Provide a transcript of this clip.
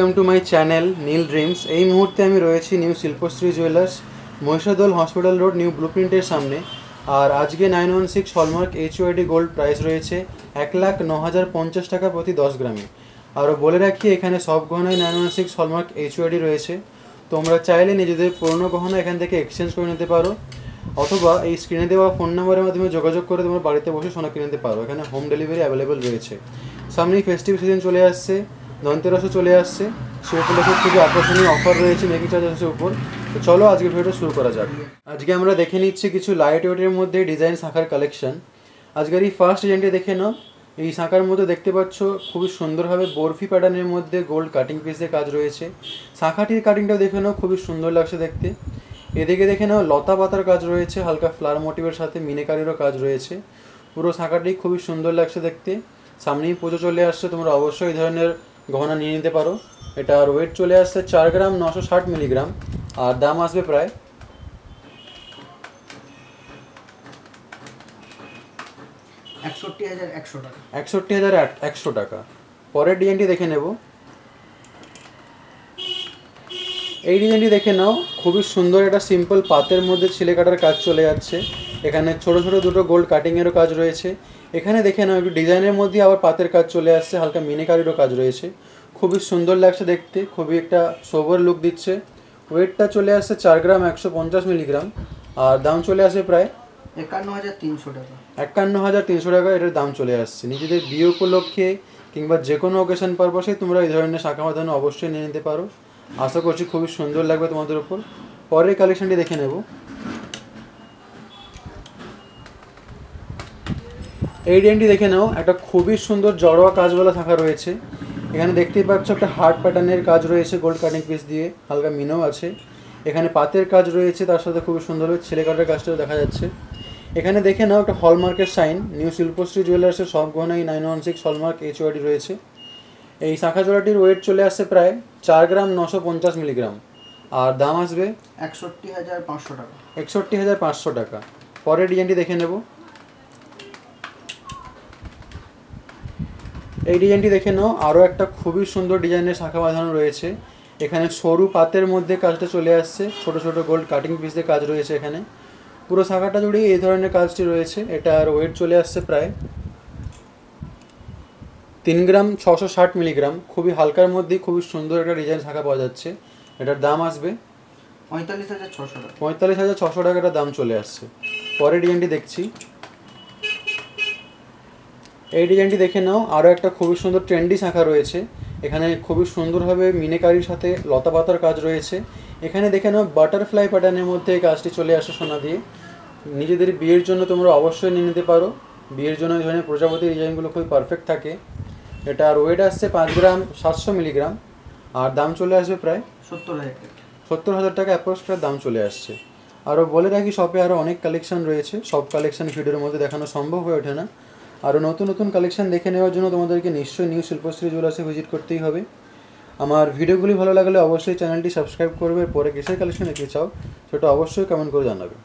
Welcome to my channel Neel dreams. এই মুহূর্তে আমি রয়েছি new Shilpashree jewellers, Mahishadal hospital road, new ব্লুপ্রিন্টের সামনে। আর আজকে 916 হলমার্ক HUID গোল্ড প্রাইস রয়েছে 1,09,050 টাকা প্রতি 10 গ্রামে। আরও বলে রাখি, এখানে সব গহনায় 916 হলমার্ক HUID রয়েছে। তোমরা চাইলে নিজেদের পুরনো গহনা এখান থেকে এক্সচেঞ্জ করে নিতে পারো, অথবা এই স্ক্রিনে দেওয়া ফোন নাম্বারের মাধ্যমে যোগাযোগ করে তোমরা বাড়িতে বসে সোনা কিনে নিতে পারো। এখানে হোম ডেলিভারি অ্যাভেলেবেল রয়েছে। সামনেই ফেস্টিভ সিজন চলে আসছে, ধনতেরাসও চলে আসছে। সে উপলক্ষে খুবই আকর্ষণীয় অফার রয়েছে মেকিং চার্জেসের উপর। তো চলো আজকে ভিডিওটা শুরু করা যাক। আজকে আমরা দেখে নিচ্ছি কিছু লাইট ওয়েটের মধ্যে ডিজাইন শাঁখার কালেকশন। আজকের এই ফার্স্ট ডিজাইনটি দেখে নাও। এই শাঁখার মধ্যে দেখতে পাচ্ছ খুবই সুন্দরভাবে বরফি প্যাটার্নের মধ্যে গোল্ড কাটিং পিসের কাজ রয়েছে। শাঁখাটির কাটিংটাও দেখে নাও, খুবই সুন্দর লাগছে দেখতে। এদিকে দেখে নাও লতা পাতার কাজ রয়েছে, হালকা ফ্লাওয়ার মোটিভের সাথে মিনেকারিরও কাজ রয়েছে। পুরো শাঁখাটি খুবই সুন্দর লাগছে দেখতে। সামনেই পুজো চলে আসছে, তোমরা অবশ্যই এই ধরনের গহনা নিয়ে নিতে পারো। এটার ওয়েট চলে আসছে 4 গ্রাম 960 মিলিগ্রাম, আর দাম আসবে প্রায় 61,100 টাকা। পরের ডিজাইনটি দেখে নেব। এই ডিজাইনটি দেখে নাও, খুবই সুন্দর একটা সিম্পল পাতের মধ্যে ছিলে কাটার কাজ চলে যাচ্ছে। এখানে ছোট ছোট দুটো গোল্ড কাটিংয়েরও কাজ রয়েছে। এখানে দেখে নাও একটু ডিজাইনের মধ্যে আবার পাতের কাজ চলে আসছে, হালকা মিনেকারিরও কাজ রয়েছে। খুবই সুন্দর লাগছে দেখতে, খুবই একটা সোবার লুক দিচ্ছে। ওয়েটটা চলে আসছে 4 গ্রাম 150 মিলিগ্রাম, আর দাম চলে আসে প্রায় 51,300 টাকা। 51,300 টাকা এটার দাম চলে আসছে। নিজেদের বিয়ে উপলক্ষে কিংবা যে কোনো অকেশন পারপাসে তোমরা এই ধরনের শাঁখা বাঁধানো অবশ্যই নিয়ে নিতে পারো। আশা করছি খুবই সুন্দর লাগবে তোমাদের উপর। পরের কালেকশনটি দেখে নেব। এই ডিজাইনটি দেখে নাও, একটা খুবই সুন্দর জড়োয়া কাজওয়ালা শাঁখা রয়েছে। এখানে দেখতেই পাচ্ছ একটা হার্ট প্যাটার্নের কাজ রয়েছে গোল্ড কাটিং পিস দিয়ে, হালকা মিনও আছে। এখানে পাতের কাজ রয়েছে, তার সাথে খুবই সুন্দরভাবে ছেলে কাটার কাজটাও দেখা যাচ্ছে। এখানে দেখে নাও একটা হলমার্কের সাইন। নিউ শিল্পশ্রী জুয়েলার্সের সব গহনাই 916 হলমার্ক HUID রয়েছে। এই শাঁখা জোড়াটির ওয়েট চলে আসছে প্রায় 4 গ্রাম 950 মিলিগ্রাম, আর দাম আসবে 61,500 টাকা। 61,500 টাকা। পরের ডিজাইনটি দেখে নেব। এই ডিজাইনটি দেখে নাও, আরও একটা খুবই সুন্দর ডিজাইনের শাঁখা বাঁধানো রয়েছে। এখানে সরু পাতের মধ্যে কাজটা চলে আসছে, ছোট ছোট গোল্ড কাটিং পিস দিয়ে কাজ রয়েছে। এখানে পুরো শাঁখাটা জুড়েই এই ধরনের কাজটি রয়েছে। এটার ওয়েট চলে আসছে প্রায় 3 গ্রাম 660 মিলিগ্রাম। খুবই হালকার মধ্যেই খুবই সুন্দর একটা ডিজাইন শাঁখা পাওয়া যাচ্ছে। এটার দাম আসবে 45,600 টাকা। 45,600 টাকা এটার দাম চলে আসছে। পরের ডিজাইনটি দেখছি। এই ডিজাইনটি দেখে নাও, আরও একটা খুবই সুন্দর ট্রেন্ডি শাঁখা রয়েছে। এখানে খুবই সুন্দরভাবে মিনেকারির সাথে লতা পাতার কাজ রয়েছে। এখানে দেখে নাও বাটারফ্লাই প্যাটার্নের মধ্যে এই কাজটি চলে আসে সোনা দিয়ে। নিজেদের বিয়ের জন্য তোমরা অবশ্যই নিয়ে নিতে পারো। বিয়ের জন্য এই ধরনের প্রজাপতির ডিজাইনগুলো খুবই পারফেক্ট থাকে। এটার ওয়েট আসছে 5 গ্রাম 700 মিলিগ্রাম, আর দাম চলে আসবে প্রায় 70,000 টাকা। 70,000 টাকা অ্যাপ্রক্সটার দাম চলে আসছে। আরও বলে রাখি, শপে আরও অনেক কালেকশন রয়েছে। সব কালেকশন ভিডিওর মধ্যে দেখানো সম্ভব হয়ে ওঠে না। আরও নতুন নতুন কালেকশন দেখে নেওয়ার জন্য তোমাদেরকে নিশ্চয়ই নিউ শিল্পশ্রী জুয়েলার্সে ভিজিট করতেই হবে। আমার ভিডিওগুলি ভালো লাগলে অবশ্যই চ্যানেলটি সাবস্ক্রাইব করবে। পরে কিসের কালেকশন দেখতে চাও সেটা অবশ্যই কমেন্ট করে জানাবে।